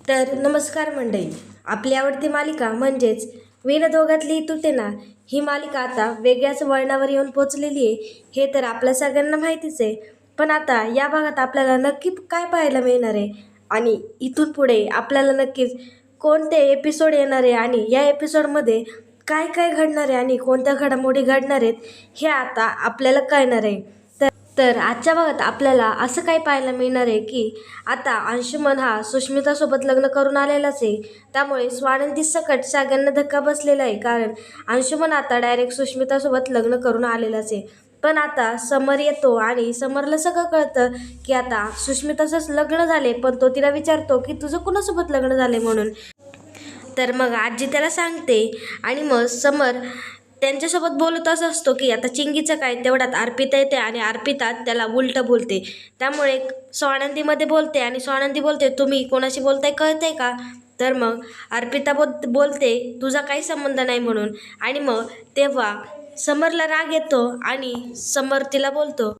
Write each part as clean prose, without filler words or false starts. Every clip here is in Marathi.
तर नमस्कार मंडळी. आपली आवडती मालिका म्हणजेच विनोदोगातली तुटेना ही मालिका आता वेगळ्याच वळणावर येऊन पोचलेली आहे. हे तर आपल्या सगळ्यांना माहितीच आहे. पण आता या भागात आपल्याला नक्की काय पाहायला मिळणार आहे आणि इथून पुढे आपल्याला नक्कीच कोणते एपिसोड येणार आहे आणि या एपिसोडमध्ये काय काय घडणार आहे आणि कोणत्या घडामोडी घडणार आहेत हे आता आपल्याला कळणार आहे. तर आजच्या भागात आपल्याला असं काही पाहायला मिळणार आहे की आता अंशुमन हा सुष्मितासोबत लग्न करून आलेलाच आहे. त्यामुळे स्वानंदी सकट सगळ्यांना धक्का बसलेला आहे, कारण अंशुमन आता डायरेक्ट सुष्मितासोबत लग्न करून आलेलाच आहे. पण आता समर येतो आणि समरला सगळं कळतं की आता सुष्मिताचंच लग्न झाले, पण तो तिला विचारतो की तुझं कुणासोबत लग्न झाले म्हणून. तर मग आजी त्याला सांगते आणि मग समर त्यांच्यासोबत बोलतच असतो की आता चिंगीचं काय. तेवढ्यात अर्पिता येते आणि अर्पिता त्याला उलटं बोलते. त्यामुळे स्वानंदीमध्ये बोलते आणि स्वानंदी बोलते तुम्ही कोणाशी बोलताय कळतंय का. तर मग अर्पिता बोलते तुझा काही संबंध नाही म्हणून. आणि मग तेव्हा समरला राग येतो आणि समर तिला बोलतो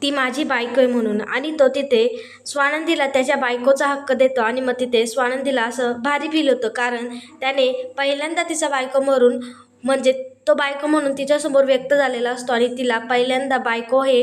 ती माझी बायको आहे म्हणून. आणि तो तिथे स्वानंदीला त्याच्या बायकोचा हक्क देतो आणि मग तिथे स्वानंदीला असं भारी फील होतं, कारण त्याने पहिल्यांदा तिचा बायको मरून म्हणजे तो बायको म्हणून तिच्यासमोर व्यक्त झालेला असतो आणि तिला पहिल्यांदा बायको हे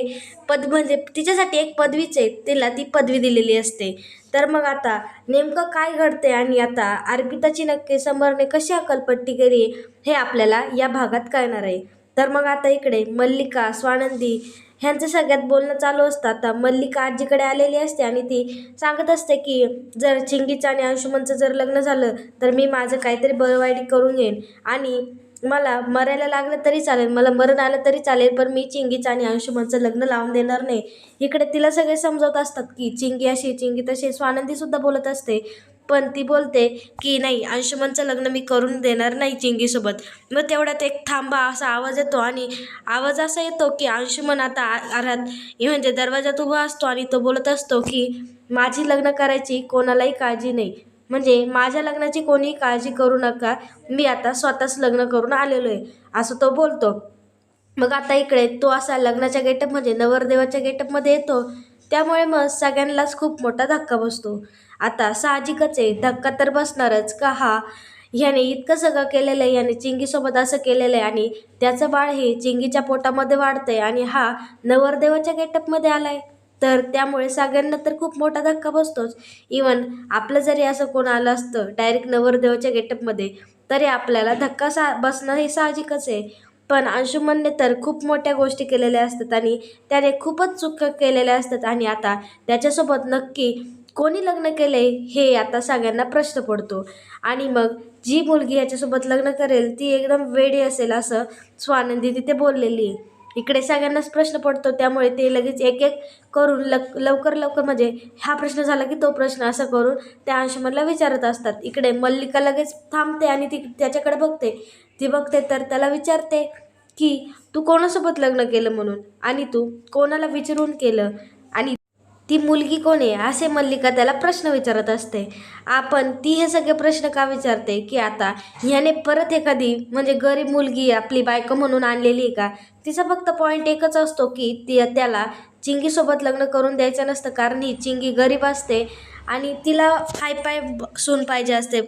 पद म्हणजे तिच्यासाठी एक पदवीच आहे, तिला ती पदवी दिलेली असते. तर मग आता नेमकं काय घडते आणि आता अर्पिताची नक्की समरने कशी अक्कलपट्टी केली हे आपल्याला या भागात कळणार आहे. तर मग आता इकडे मल्लिका स्वानंदी ह्यांचं सगळ्यात बोलणं चालू असतं. आता मल्लिका आजीकडे आलेली असते आणि ती सांगत असते की जर चिंगीचं आणि अंशुमनचं जर लग्न झालं तर मी माझं काहीतरी बरं वाईट करून घेईन आणि मला मरायला लागलं तरी चालेल, मला मरण आलं तरी चालेल, पण मी चिंगीचं आणि अंशुमनचं लग्न लावून देणार नाही. इकडे तिला सगळे समजवत असतात की चिंगी अशी चिंगी तशी. स्वानंदीसुद्धा बोलत असते, पण ती बोलते की नाही, अंशुमनचं लग्न मी करून देणार नाही चिंगीसोबत. मग तेवढ्यात एक थांबा असा आवाज येतो आणि आवाज असा येतो की अंशुमन आता आरात म्हणजे दरवाजात उभा असतो आणि तो बोलत असतो की माझी लग्न करायची कोणालाही काळजी नाही, म्हणजे माझ्या लग्नाची कोणीही काळजी करू नका, मी आता स्वतःच लग्न करून आलेलो आहे, असं तो बोलतो. मग आता इकडे तो असा लग्नाच्या गेटअप म्हणजे नवरदेवाच्या गेटअपमध्ये येतो. त्यामुळे मग सगळ्यांनाच खूप मोठा धक्का बसतो. आता साहजिकच आहे, धक्का तर बसणारच का ह्याने इतकं सगळं केलेलं आहे, ह्याने चिंगीसोबत असं केलेलं आहे आणि त्याचं बाळ हे चिंगीच्या पोटामध्ये वाढतंय आणि हा नवरदेवाच्या गेटअपमध्ये आलाय. तर त्यामुळे सगळ्यांना तर खूप मोठा धक्का बसतोच. इवन आपलं जरी असं कोण आलं असतं डायरेक्ट नवरदेवाच्या गेटअपमध्ये तरी आपल्याला धक्का बसणं हे साहजिकच आहे. पण अंशुमनने तर खूप मोठ्या गोष्टी केलेल्या असतात आणि त्याने खूपच चुका केलेल्या असतात आणि आता त्याच्यासोबत नक्की कोणी लग्न केलंय हे आता सगळ्यांना प्रश्न पडतो. आणि मग जी मुलगी याच्यासोबत लग्न करेल ती एकदम वेडी असेल असं स्वानंदी तिथे बोललेली आहे. इकडे सगळ्यांनाच प्रश्न पडतो, त्यामुळे ते लगेच एक एक करून लवकर लवकर म्हणजे हा प्रश्न झाला की तो प्रश्न असं करून त्या अंशुमनला विचारत असतात. इकडे मल्लिका लगेच थांबते आणि ती त्याच्याकडे बघते. ती बघते तर त्याला विचारते की तू कोणासोबत लग्न केलं म्हणून आणि तू कोणाला विचारून केलं आणि ती मुलगी कोण आहे असे मल्लिका त्याला प्रश्न विचारत असते. आपण ती हे सगळे प्रश्न का विचारते की आता ह्याने परत एखादी म्हणजे गरीब मुलगी आपली बायको म्हणून आणलेली आहे का. तिचा फक्त पॉईंट एकच असतो की त्याला चिंगीसोबत लग्न करून द्यायचं नसतं, कारण ही चिंगी गरीब असते आणि तिला हाय पाय सून पाहिजे असते.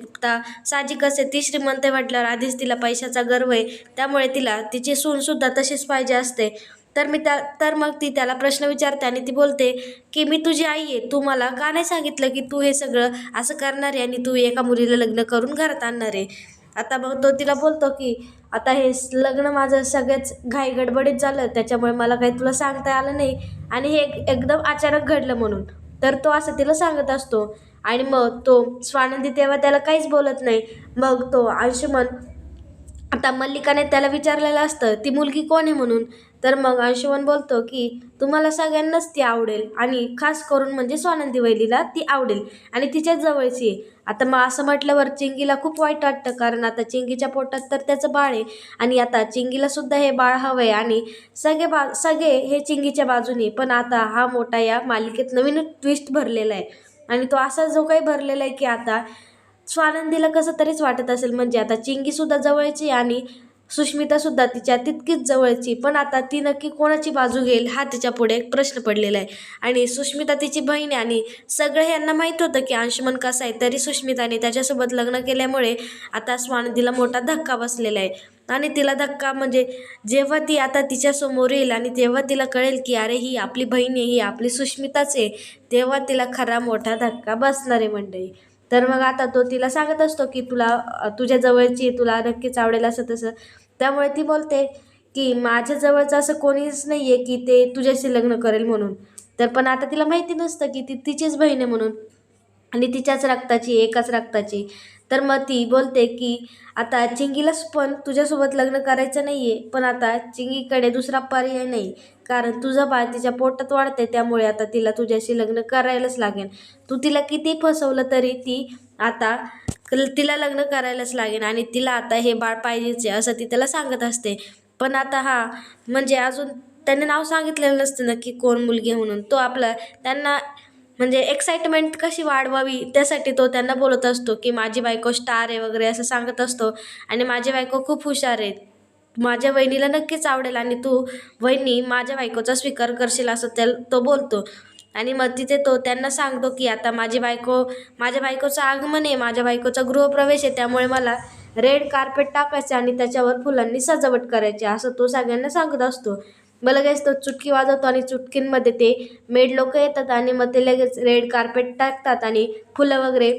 साहजिकच आहे, ती श्रीमंत आहे म्हटल्यावर आधीच तिला पैशाचा गर्व आहे, त्यामुळे तिला तिची सूनसुद्धा तशीच पाहिजे असते. तर मग ती त्याला प्रश्न विचारते आणि ती बोलते की मी तुझी आई आहे, तू मला का नाही सांगितलं की तू हे सगळं असं करणार आहे आणि तू एका मुलीला लग्न करून घरात आणणार आहे. आता मग तो तिला बोलतो की आता हे लग्न माझं सगळ्याच घाई गडबडीत झालं, त्याच्यामुळे मला काही तुला सांगता आलं नाही आणि हे एकदम अचानक घडलं म्हणून. तर तो असं तिला सांगत असतो आणि मग तो स्वानंदी तेव्हा त्याला काहीच बोलत नाही. मग तो अंशुमन आता मल्लिकाने त्याला विचारलेलं असतं ती मुलगी कोण आहे म्हणून. तर मग अंशुमन बोलतो की तुम्हाला सगळ्यांनाच ती आवडेल आणि खास करून म्हणजे स्वानंदी वहिनीला ती आवडेल आणि तिच्याच जवळची आहे. आता मग असं म्हटल्यावर चिंगीला खूप वाईट वाटतं, कारण आता चिंगीच्या पोटात तर त्याचं बाळ आहे आणि आता चिंगीला सुद्धा हे बाळ हवं आहे आणि सगळे हे चिंगीच्या बाजूने. पण आता हा मोठा या मालिकेत नवीन ट्विस्ट भरलेला आहे आणि तो असा जो काही भरलेला आहे की आता स्वानंदीला कसं तरीच वाटत असेल, म्हणजे आता चिंगीसुद्धा जवळची आणि सुष्मितासुद्धा तिच्या तितकीच जवळची, पण आता ती नक्की कोणाची बाजू घेईल हा तिच्या पुढे एक प्रश्न पडलेला आहे. आणि सुष्मिता तिची बहीण आहे आणि सगळं यांना माहीत होतं की अंशुमन कसा आहे, तरी सुष्मिताने त्याच्यासोबत लग्न केल्यामुळे आता स्वानंदीला मोठा धक्का बसलेला आहे. आणि तिला धक्का म्हणजे जेव्हा ती आता तिच्यासमोर येईल आणि तेव्हा तिला कळेल की अरे ही आपली बहीण आहे, ही आपली सुष्मिताच आहे, तेव्हा तिला खरा मोठा धक्का बसणार आहे मंडळी. तर मग आता तो तिला सांगत असतो की तुला तुझ्या जवळची तुला नक्कीच आवडेल असं तसं. त्यामुळे ती बोलते की माझ्या जवळचं असं कोणीच नाही आहे की ते तुझ्याशी लग्न करेल म्हणून. तर पण आता तिला माहिती नसतं की ती तिचीच बहीण आहे म्हणून आणि तिच्याच रक्ताची, एकाच रक्ताची. तर मग ती बोलते की आता चिंगीलाच पण तुझ्यासोबत लग्न करायचं नाही आहे, पण आता चिंगीकडे दुसरा पर्याय नाही, कारण तुझं बाळ तिच्या पोटात वाढते, त्यामुळे आता तिला तुझ्याशी लग्न करायलाच लागेल. तू तिला किती फसवलं तरी ती आता तिला लग्न करायलाच लागेल आणि तिला आता हे बाळ पाहिजेच आहे असं ती त्याला सांगत असते. पण आता हा म्हणजे अजून त्याने नाव सांगितलेलं नसतं नक्की कोण मुलगी आहे म्हणून. तो आपला त्यांना म्हणजे एक्साइटमेंट कशी वाढवावी त्यासाठी तो त्यांना बोलत असतो की माझी बायको स्टार आहे वगैरे असं सांगत असतो. आणि माझी बायको खूप हुशार आहे, माझ्या वहिनीला नक्कीच आवडेल आणि तू वहिनी माझ्या बायकोचा स्वीकार करशील असं तो बोलतो. आणि मग तिथे तो त्यांना सांगतो की आता माझ्या बायकोचं आगमन आहे, माझ्या बायकोचा गृहप्रवेश आहे, त्यामुळे मला रेड कार्पेट टाकायचं आणि त्याच्यावर फुलांनी सजावट करायची असं तो सगळ्यांना सांगत असतो. मग लगेच तो चुटकी वाजवतो आणि चुटकींमध्ये ते मेड लोक येतात आणि मग ते लगेच रेड कार्पेट टाकतात आणि फुलं वगैरे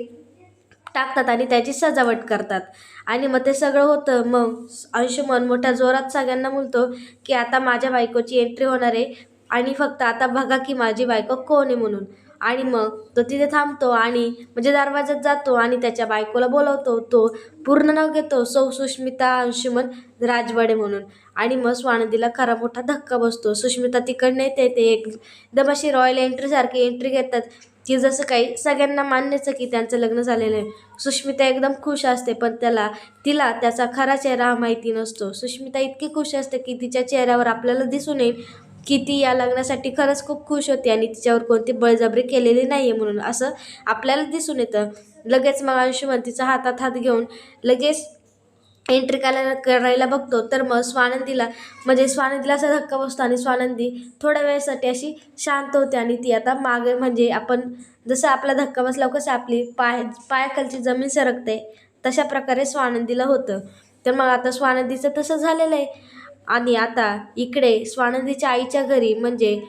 टाकतात आणि त्याची सजावट करतात. आणि मग ते सगळं होतं. मग अंशुमन मोठ्या जोरात सगळ्यांना म्हणतो की आता माझ्या बायकोची एंट्री होणार आहे आणि फक्त आता बघा की माझी बायको कोण आहे म्हणून. आणि मग तो तिथे थांबतो आणि म्हणजे दरवाज्यात जातो आणि त्याच्या बायकोला बोलवतो. तो पूर्ण नाव घेतो, सौ सुष्मिता अंशुमन राजवाडे म्हणून. आणि मग स्वानंदीला खरा मोठा धक्का बसतो. सुष्मिता तिकडनं येते, ते एकदम अशी रॉयल एंट्रीसारखी एंट्री घेतात की जसं काही सगळ्यांना मान्यच की त्यांचं लग्न झालेलं आहे. सुष्मिता एकदम खुश असते, पण तिला त्याचा खरा चेहरा माहिती नसतो. सुष्मिता इतकी खुश असते की तिच्या चेहऱ्यावर आपल्याला दिसून येईल की ती या लग्नासाठी खरंच खूप खुश होती आणि तिच्यावर कोणती बळजबरी केलेली नाही आहे म्हणून असं आपल्याला दिसून येतं. लगेच मग अंशुमन तिचा हातात हात घेऊन लगेच एंट्री करायला बघतो. तर मग स्वानंदीला असा धक्का बसतो आणि स्वानंदी थोड्या वेळासाठी अशी शांत होते आणि ती आता मागे म्हणजे आपण जसं आपला धक्का बसल्यावर कसं आपली पायाखालची जमीन सरकते, तशा प्रकारे स्वानंदीला होतं. तर मग आता स्वानंदीचं तसं झालेलं आहे. आणि आता इकडे स्वानंदीच्या आईच्या घरी म्हणजे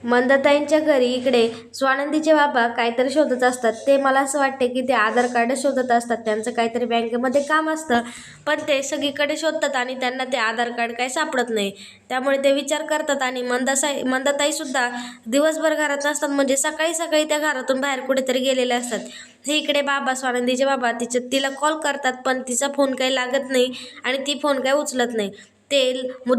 मंदाताईंच्या घरी इकडे स्वानंदीचे बाबा काहीतरी शोधत असतात. ते मला असं वाटते की ते आधार कार्ड शोधत असतात, त्यांचं काहीतरी बँकेमध्ये काम असतं, पण ते सगळीकडे शोधतात आणि त्यांना ते आधार कार्ड काही सापडत नाही. त्यामुळे ते विचार करतात आणि मंदाताईसुद्धा दिवसभर घरात नसतात, म्हणजे सकाळी सकाळी त्या घरातून बाहेर कुठेतरी गेलेले असतात. हे इकडे स्वानंदीचे बाबा तिला कॉल करतात, पण तिचा फोन काही लागत नाही आणि ती फोन काही उचलत नाही. ते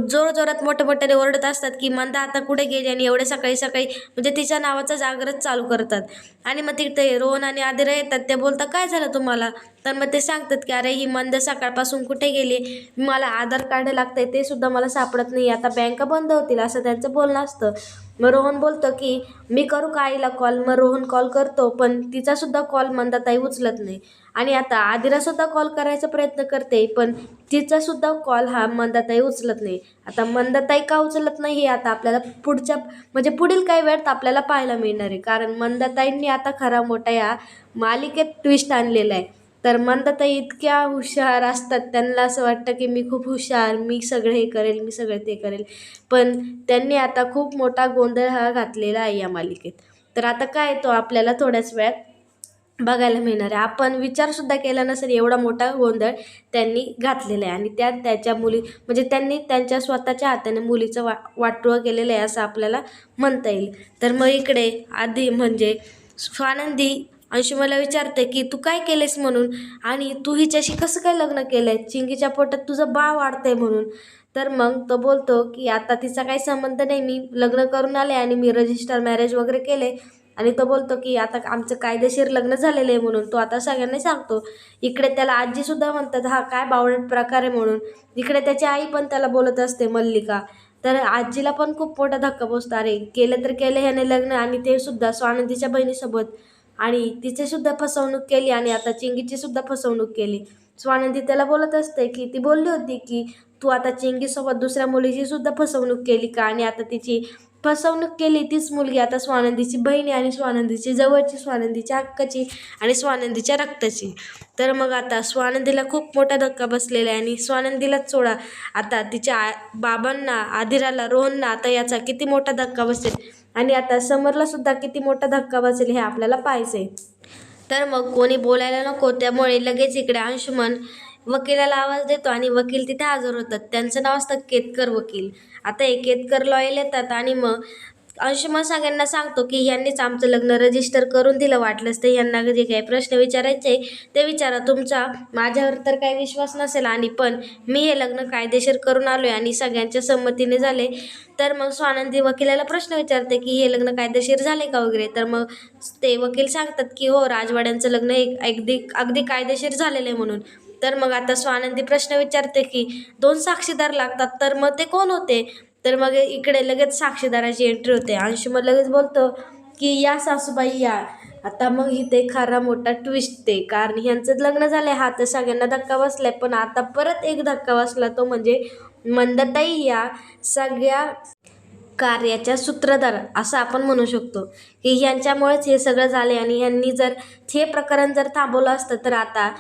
जोरात मोठ्याने ओरडत असतात की मंदा आता कुठे गेली आणि एवढे सकाळी सकाळी म्हणजे तिच्या नावाचा जागरच चालू करतात. आणि मग तिथे रोहन आणि आदिरा येतात. ते बोलतात काय झालं तुम्हाला. तर मग ते सांगतात की अरे ही मंदा सकाळपासून कुठे गेली, मला आधार कार्ड लागतंय ते सुद्धा मला सापडत नाही, आता बँका बंद होतील असं त्यांचं बोलणं असतं. मग रोहन बोलतो की मी करू का आईला कॉल. मग रोहन कॉल करतो, पण तिचासुद्धा कॉल मंदाताई उचलत नाही. आणि आता आदिरासुद्धा कॉल करायचा प्रयत्न करते, पण तिचासुद्धा कॉल हा मंदाताई उचलत नाही. आता मंदाताई का उचलत नाही हे आता आपल्याला पुढील काही वेळात आपल्याला पाहायला मिळणार आहे, कारण मंदाताईंनी आता खरा मोठा या मालिकेत ट्विस्ट आणलेला आहे. तर मंदाताई इतक्या हुशार असतात, त्यांना असं वाटतं की मी खूप हुशार, मी सगळं हे करेल, मी सगळं ते करेल, पण त्यांनी आता खूप मोठा गोंधळ हा घातलेला आहे या मालिकेत. तर आता काय तो आपल्याला थोड्याच वेळात बघायला मिळणार आहे. आपण विचारसुद्धा केला नसेल एवढा मोठा गोंधळ त्यांनी घातलेला आहे आणि त्यात त्याच्या मुली म्हणजे त्यांनी त्यांच्या स्वतःच्या हाताने मुलीचं वाटोळं केलेलं आहे असं आपल्याला म्हणता येईल. तर मग इकडे आधी म्हणजे स्वानंदी अंशुमनला विचारते की तू काय केलेस म्हणून, आणि तू हिच्याशी कसं काय लग्न केलं आहे, चिंगीच्या पोटात तुझं बाळ वाढतंय म्हणून. तर मग तो बोलतो की आता तिचा काही संबंध नाही, मी लग्न करून आले आणि मी रजिस्टर मॅरेज वगैरे केले. आणि तो बोलतो की आता आमचं कायदेशीर लग्न झालेलं आहे म्हणून तो आता सगळ्यांना सांगतो. इकडे त्याला आजीसुद्धा म्हणतात हा काय बावळट प्रकार आहे म्हणून. इकडे त्याची आई पण त्याला बोलत असते मल्लिका. तर आजीला पण खूप मोठा धक्का बसतो, अरे केलं तर केलं ह्याने लग्न आणि ते सुद्धा स्वानंदीच्या बहिणीसोबत, आणि तिचेसुद्धा फसवणूक केली आणि आता चिंगीची सुद्धा फसवणूक केली. स्वानंदी त्याला बोलत असते की ती बोलली होती की तू आता चिंगीसोबत दुसऱ्या मुलीची सुद्धा फसवणूक केली का? आणि आता तिची फसवणूक केली तीच मुलगी आता स्वानंदीची बहीण आहे आणि स्वानंदीची जवळची, स्वानंदीच्या हक्काची आणि स्वानंदीच्या रक्ताची. तर मग आता स्वानंदीला खूप मोठा धक्का बसलेला आहे आणि स्वानंदीलाच सोडा, आता तिच्या बाबांना, आदिराला, रोहनला आता याचा किती मोठा धक्का बसेल आणि आता समरला सुद्धा किती मोठा धक्का बसेल हे आपल्याला पाहायचंय. तर मग कोणी बोलायला नको, त्यामुळे लगेच इकडे अंशुमन वकिलाला आवाज देतो आणि वकील तिथे हजर होतात. त्यांचं नाव असतं केतकर वकील. आता हे केतकर लॉयर येतात आणि मग अंशुमन सगळ्यांना सांगतो की यांनीच आमचं लग्न रजिस्टर करून दिलं, वाटलंच तर यांना जे काही प्रश्न विचारायचे ते विचारा. तुमचा माझ्यावर तर काही विश्वास नसेल आणि पण मी हे लग्न कायदेशीर करून आलो आहे आणि सगळ्यांच्या संमतीने झाले. तर मग स्वानंदी वकिलाला प्रश्न विचारते की हे लग्न कायदेशीर झाले का वगैरे. तर मग ते वकील सांगतात की हो, राजवाड्यांचं लग्न अगदी अगदी कायदेशीर झालेलं आहे म्हणून. तर मग आता स्वानंदी प्रश्न विचारते की 2 साक्षीदार लागतात, तर मग ते कोण होते? तर मग इकडे लगेच साक्षीदाराची एंट्री होते. अंशुमन लगेच बोलतो की या सासूबाई या. आता मग इथे खरा मोठा ट्विस्ट आहे, कारण ह्यांचं लग्न झालंय हा तर सगळ्यांना धक्का बसलाय, पण आता परत एक धक्का बसला, तो म्हणजे मंदाताई या सगळ्या कार्याच्या सूत्रधार असं आपण म्हणू शकतो की ह्यांच्यामुळेच हे सगळं झाले. आणि ह्यांनी जर हे प्रकरण जर थांबवलं असतं तर आता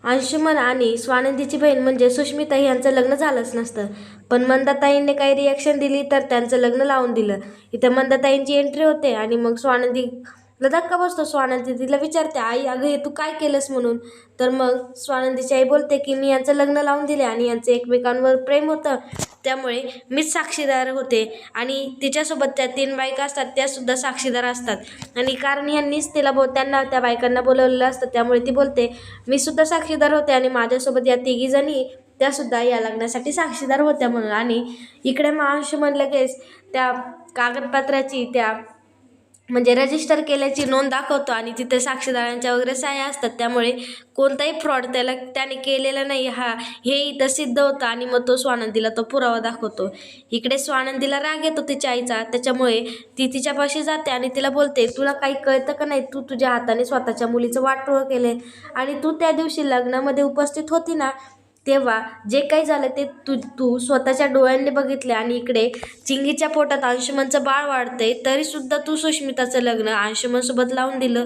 अंशुमन आणि स्वानंदीची बहीण म्हणजे सुष्मिता यांचं लग्न झालंच नसतं. पण मंदाताईंनी काही रिॲक्शन दिली तर त्यांचं लग्न लावून दिलं. इथं मंदाताईंची एंट्री होते आणि मग स्वानंदीला धक्का बसतो. स्वानंदी तिला विचारते, आई अगं हे तू काय केलंस म्हणून. तर मग स्वानंदीची आई बोलते की मी यांचं लग्न लावून दिले आणि यांचं एकमेकांवर प्रेम होतं, त्यामुळे मीच साक्षीदार होते आणि तिच्यासोबत त्या 3 बायका असतात त्यासुद्धा साक्षीदार असतात. आणि कारण ह्यांनीच त्यांना त्या बायकांना बोलवलेलं असतं, त्यामुळे ती बोलते मी सुद्धा साक्षीदार होते आणि माझ्यासोबत या 3घी जणी त्यासुद्धा या लग्नासाठी साक्षीदार होत्या म्हणून. आणि इकडे मग अंशुमन लगेच त्या कागदपत्राची त्या म्हणजे रजिस्टर केल्याची नोंद दाखवतो आणि तिथे साक्षीदारांच्या वगैरे सह्या असतात, त्यामुळे कोणताही फ्रॉड त्याने केलेला नाही हे इथं सिद्ध होतं. आणि मग तो स्वानंदीला तो पुरावा दाखवतो. इकडे स्वानंदीला राग येतो तिच्या आईचा, त्याच्यामुळे ती तिच्यापाशी जाते आणि तिला बोलते तुला काही कळतं का नाही, तू तुझ्या हाताने स्वतःच्या मुलीचं वाटोळं केलंय आणि तू त्या दिवशी लग्नामध्ये उपस्थित होती ना, तेव्हा जे काही झालं ते तू स्वतःच्या डोळ्यांनी बघितले. आणि इकडे चिंगीच्या पोटात अंशुमनचं बाळ वाढतंय तरीसुद्धा तू सुष्मिताचं लग्न अंशुमनसोबत लावून दिलं,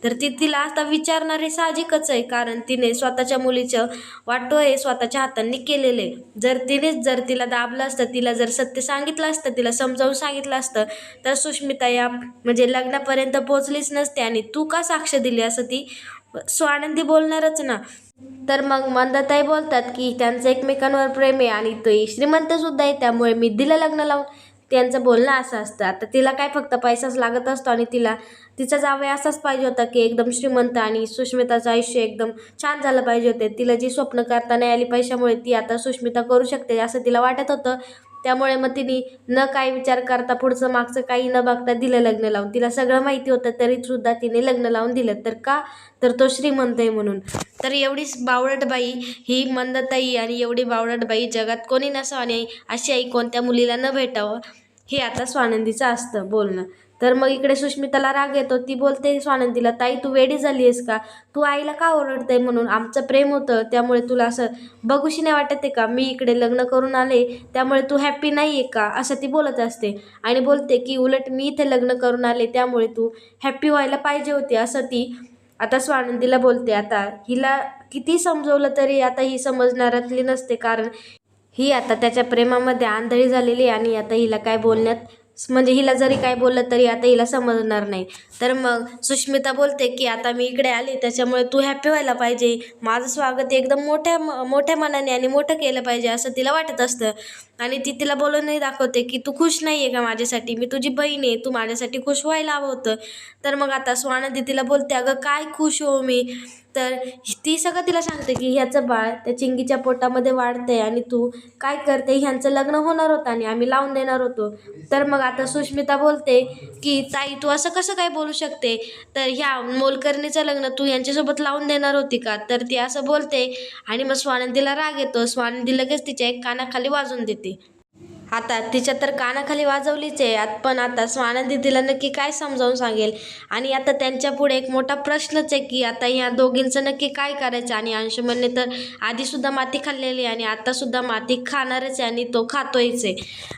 तर ती तिला आता विचारणार हे साहजिकच आहे, कारण तिने स्वतःच्या मुलीचं वाटोळं स्वतःच्या हातांनी केलेलं आहे. जर तिला दाबलं असतं, तिला जर सत्य सांगितलं असतं, तिला समजावून सांगितलं असतं, तर सुष्मिता या म्हणजे लग्नापर्यंत पोहोचलीच नसते आणि तू का साक्ष दिली असं ती स्वानंदी बोलणारच ना. तर मग मंदाताई बोलतात की त्यांचं एकमेकांवर प्रेम आहे आणि तो श्रीमंतसुद्धा आहे, त्यामुळे मी दिलं लग्न लावून. त्यांचं बोलणं असं असतं. आता तिला काय फक्त पैसाच लागत असतो आणि तिचा जावई असाच पाहिजे होता की एकदम श्रीमंत आणि सुष्मिताचं आयुष्य एकदम छान झालं पाहिजे होते. तिला जी स्वप्न करता नाही आली पैशामुळे ती आता सुष्मिता करू शकते असं तिला वाटत होतं, त्यामुळे मग तिने न काही विचार करता पुढचं मागचं काही न बघता दिलं लग्न लावून. तिला सगळं माहिती होतं तरीसुद्धा तिने लग्न लावून दिलं, तर का, तर तो श्रीमंत आहे म्हणून. तर एवढी बावळट बाई ही मंदाताई आणि एवढी बावळट बाई जगात कोणी नसावं आणि अशी आई कोणत्या मुलीला न भेटावं, हे आता स्वानंदीचं असतं बोलणं. तर मग इकडे सुष्मिताला राग येतो. ती बोलते स्वानंदीला, ताई तू वेडी झाली आहेस का, तू आईला का ओरडते म्हणून, आमचं प्रेम होतं त्यामुळे तुला असं बघूशी नाही वाटत आहे का, मी इकडे लग्न करून आले त्यामुळे तू हॅप्पी नाही आहे का, असं ती बोलत असते. आणि बोलते की उलट मी इथे लग्न करून आले त्यामुळे तू हॅप्पी व्हायला पाहिजे होती असं ती आता स्वानंदीला बोलते. आता हिला किती समजवलं तरी आता ही समजणारातली नसते, कारण ही आता त्याच्या प्रेमामध्ये आंधळी झालेली आहे आणि आता हिला काय बोलण्यात म्हणजे हिला जरी काय बोललं तरी आता हिला समजणार नाही. तर मग सुष्मिता बोलते की आता मी इकडे आले त्याच्यामुळे तू हॅप्पी व्हायला पाहिजे, माझं स्वागत एकदम मोठ्या मनाने आणि मोठं केलं पाहिजे असं तिला वाटत असतं. आणि ती तिला बोलूनही दाखवते की तू खुश नाही आहे का माझ्यासाठी, मी तुझी बहीण आहे, तू माझ्यासाठी खुश व्हायला हवं होतं. तर मग आता स्वानंदी तिला बोलते अगं काय खुश हो मी, तर ती सगळं तिला सांगते की ह्याचं बाळ त्या चिंगीच्या पोटामध्ये वाढतंय आणि तू काय करते, ह्यांचं लग्न होणार होतं आणि आम्ही लावून देणार होतो. तर मग आता सुष्मिता बोलते की ताई तू असं कसं काय बोलू शकते, तर ह्या मोलकरणीचं लग्न तू यांच्यासोबत लावून देणार होती का, तर ती असं बोलते. आणि मग स्वानंदीला राग येतो. स्वानंदी लगेच तिच्या एक कानाखाली वाजून देते. आता तिच्या तर कानाखाली वाजवलीच आहे पण आता स्वानंदी तिला नक्की काय समजावून सांगेल. आणि आता त्यांच्या पुढे एक मोठा प्रश्नच आहे की आता या दोघींचं नक्की काय करायचं. आणि अंशुमनने तर आधीसुद्धा माती खाल्लेली आहे आणि आतासुद्धा माती खाणारच आहे आणि तो खातोयच आहे.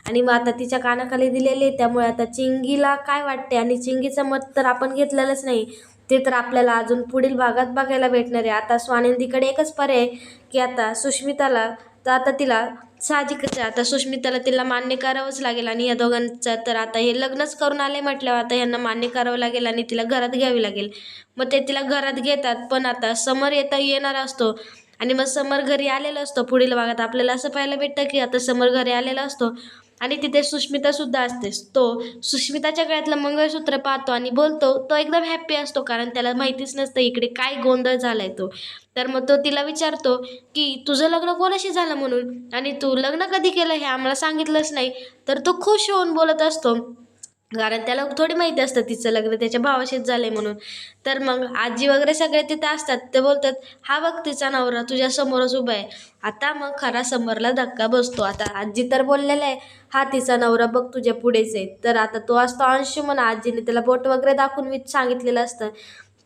आणि मग आता तिच्या कानाखाली दिलेली आहे, त्यामुळे आता चिंगीला काय वाटते आणि चिंगीचं मत तर आपण घेतलेलंच नाही, ते तर आपल्याला अजून पुढील भागात बघायला भेटणार आहे. आता स्वानंदीकडे एकच पर्याय आहे की आता सुष्मिताला, तर आता तिला साहजिकच आहे, आता सुष्मिताला तिला मान्य करावंच लागेल. आणि या दोघांचं तर आता हे लग्नच करून आले म्हटल्यावर आता यांना मान्य करावं लागेल आणि तिला घरात घ्यावी लागेल. मग ते तिला घरात घेतात, पण आता समर येणार असतो आणि मग समर घरी आलेला असतो. पुढील भागात आपल्याला असं पाहायला भेटतं की आता समर घरी आलेला असतो आणि तिथे सुष्मितासुद्धा असतेच. तो सुष्मिताच्या गळ्यातलं मंगळसूत्र पाहतो आणि बोलतो. तो एकदम हॅप्पी असतो कारण त्याला माहितीच नसतं इकडे काय गोंधळ झालाय तो. तर मग तो तिला विचारतो की तुझं लग्न कोणाशी झालं म्हणून, आणि तू लग्न कधी केलं हे आम्हाला सांगितलंच नाही. तर तो खुश होऊन बोलत असतो कारण त्याला थोडी माहिती असतं तिचं लग्न त्याच्या भावाशीच झालंय म्हणून. तर मग आजी वगैरे सगळे तिथे असतात. ते बोलतात हा बघ तिचा नवरा तुझ्या समोरच उभा आहे. आता मग खरा समरला धक्का बसतो. आता आजी तर बोललेला आहे हा तिचा नवरा बघ तुझ्या पुढेच आहे. तर आता तो असतो अंशुमन, आजीने त्याला बोट वगैरे दाखवून सांगितलेलं असतं.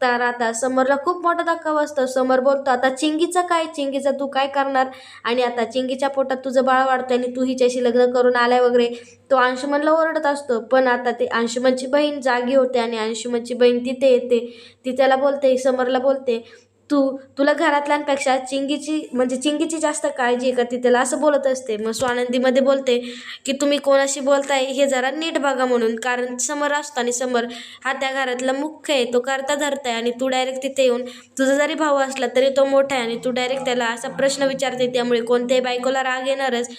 तर आता समरला खूप मोठा धक्का बसतो. समर बोलतो आता चिंगीचं काय, चिंगीचं तू काय करणार, आणि आता चिंगीच्या पोटात तुझं बाळ वाढतं आणि तू हिच्याशी लग्न करून आलाय वगैरे. तो अंशुमनला ओरडत असतो. पण आता ते अंशुमनची बहीण जागी होते आणि अंशुमनची बहीण तिथे येते. ती त्याला बोलते, समरला बोलते तुला घरातल्यांपेक्षा चिंगीची जास्त काळजी आहे का, ती त्याला असं बोलत असते. मग स्वानंदीमध्ये बोलते की तुम्ही कोणाशी बोलताय हे जरा नीट बघा म्हणून, कारण समर असतो आणि समर हा त्या घरातला मुख्य आहे, तो करता धरता आहे. आणि तू डायरेक्ट तिथे येऊन तुझा जरी भाऊ असला तरी तो मोठा आहे आणि तू डायरेक्ट त्याला असा प्रश्न विचारते, त्यामुळे कोणत्याही बायकोला राग येणारच.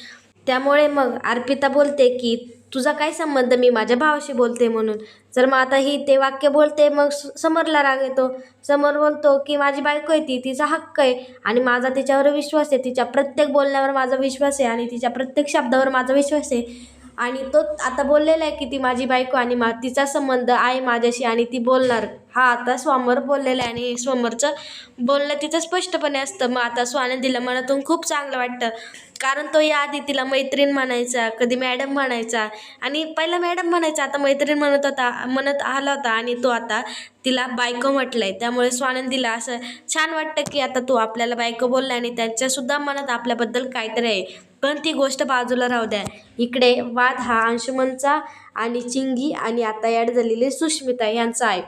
त्यामुळे मग अर्पिता बोलते की तुझा काय संबंध, मी माझ्या भावाशी बोलते म्हणून. जर मग आता ही ते वाक्य बोलते मग समरला राग येतो. समर बोलतो की माझी बायको आहे, तिचा हक्क आहे आणि माझा तिच्यावर विश्वास आहे, तिच्या प्रत्येक बोलण्यावर माझा विश्वास आहे आणि तिच्या प्रत्येक शब्दावर माझा विश्वास आहे. आणि तो आता बोललेला आहे की ती माझी बायको आणि तिचा संबंध आहे माझ्याशी आणि ती बोलणार. हा आता समर बोललेला आहे आणि समरचं बोलणं तिचं स्पष्टपणे असतं. मग आता स्वानंदीला मनातून खूप चांगलं वाटतं कारण तो याआधी तिला मैत्रीण म्हणायचा, कधी मॅडम म्हणायचा आणि पहिला मॅडम म्हणायचा, आता मैत्रीण म्हणत आला होता आणि तो आता तिला बायको म्हटलंय. त्यामुळे स्वानंदीला असं छान वाटतं की आता तो आपल्याला बायको बोलला आणि त्यांच्यासुद्धा मनात आपल्याबद्दल काहीतरी आहे. पण ती गोष्ट बाजूला राहू द्या, इकडे वाद हा अंशुमनचा आणि चिंगी आणि आता ॲड झालेली सुष्मिता यांचा आहे.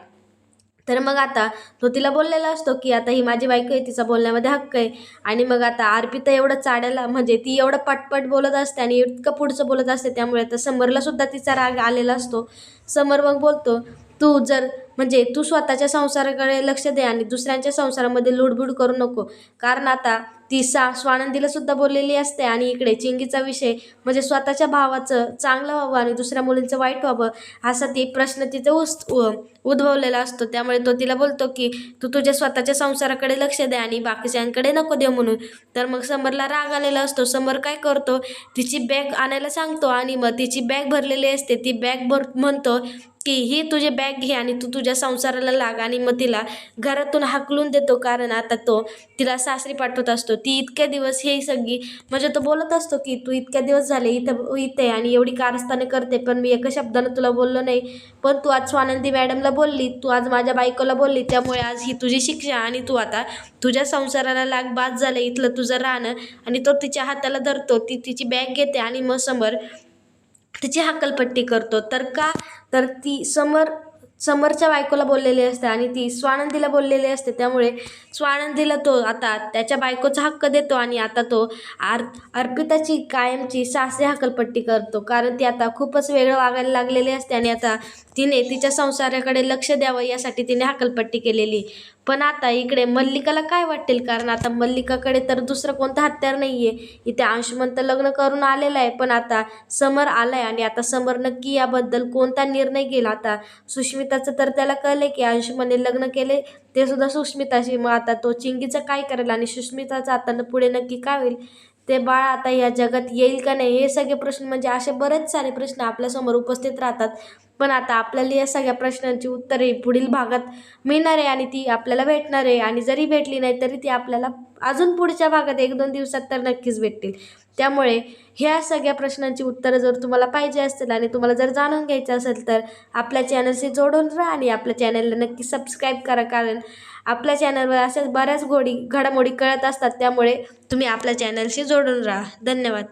तर मग आता तो तिला बोललेला असतो की आता ही माझी बायको आहे, तिचा बोलण्यामध्ये हक्क आहे. आणि मग आता अर्पिता एवढं चाडायला म्हणजे ती एवढं पटपट बोलत असते आणि इतकं पुढचं बोलत असते, त्यामुळे आता समरला सुद्धा तिचा राग आलेला असतो. समर मग बोलतो तू स्वतःच्या संसाराकडे लक्ष दे आणि दुसऱ्यांच्या संसारामध्ये लुडबुड करू नको. कारण आता ती स्वानंदीला सुद्धा बोललेली असते आणि इकडे चिंगीचा विषय म्हणजे स्वतःच्या भावाचं चांगलं व्हावं आणि दुसऱ्या मुलींचं वाईट व्हावं असा ती प्रश्न तिथे उद्भवलेला असतो. त्यामुळे तो तिला बोलतो की तू तुझ्या स्वतःच्या संसाराकडे लक्ष दे आणि बाकीच्यांकडे नको देऊ म्हणून. तर मग समरला राग आलेला असतो. समर काय करतो, तिची बॅग आणायला सांगतो आणि मग तिची बॅग भरलेली असते, ती बॅग म्हणतो की ही तुझी बॅग घे आणि तू तुझ्या संसाराला लाग. आणि मग तिला घरातून हाकलून देतो कारण आता तो तिला सासरी पाठवत असतो. ती इतक्या दिवस हे सगळी म्हणजे तो बोलत असतो की तू इतक्या दिवस झाले इथे आणि एवढी कारस्थाने करते, पण मी एका शब्दानं तुला बोललो नाही, पण तू आज स्वानंदी मॅडमला बोलली, तू आज माझ्या बायकोला बोलली, त्यामुळे आज ही तुझी शिक्षा आणि तू आता तुझ्या संसाराला लाग, बाद झालं इथलं तुझं राहणं. आणि तो तिच्या हाताला धरतो, ती तिची बॅग घेते आणि मग समर तिची हक्कलपट्टी करतो. तर ती समरच्या बायकोला बोललेली असते आणि ती स्वानंदीला बोललेली असते. त्यामुळे स्वानंदीला तो आता त्याच्या बायकोचा हक्क देतो आणि आता तो अर्पिताची कायमची सासरी हक्कलपट्टी करतो कारण ती आता खूपच वेगळं वागायला लागलेली असते आणि आता तिने तिच्या संसाराकडे लक्ष द्यावं यासाठी तिने हक्कलपट्टी केलेली. पण आता इकडे मल्लिकाला काय वाटेल, कारण आता मल्लिकाकडे तर दुसरं कोणतं हत्यार नाही आहे. इथे अंशुमन तर लग्न करून आलेला आहे, पण आता समर आलाय आणि आता समर नक्की याबद्दल कोणता निर्णय घेईल. आता सुष्मिताचं तर त्याला कळलंय की अंशुमनने लग्न केले ते सुद्धा सुष्मिताशी. मग आता तो चिंगीचं काय करेल आणि सुष्मिताचं आता पुढे नक्की काय होईल, ते बाळ आता या जगात येईल का नाही, हे सगळे प्रश्न म्हणजे असे बरेच सारे प्रश्न आपल्यासमोर उपस्थित राहतात. पण आता आपल्याला या सगळ्या प्रश्नांची उत्तरे पुढील भागात मिळणार आहे आणि ती आपल्याला भेटणार आहे. आणि जरी भेटली नाही तरी ती आपल्याला अजून पुढच्या भागात 1-2 दिवसात तर नक्कीच भेटतील. त्यामुळे ह्या सगळ्या प्रश्नांची उत्तरं जर तुम्हाला पाहिजे असतील आणि तुम्हाला जर जाणून घ्यायचं असेल तर आपल्या चॅनलशी जोडून राहा आणि आपल्या चॅनलला नक्की सबस्क्राईब करा, कारण आपल्या चॅनलवर अशाच बऱ्याच घडामोडी कळत असतात. त्यामुळे तुम्ही आपल्या चॅनलशी जोडून राहा. धन्यवाद.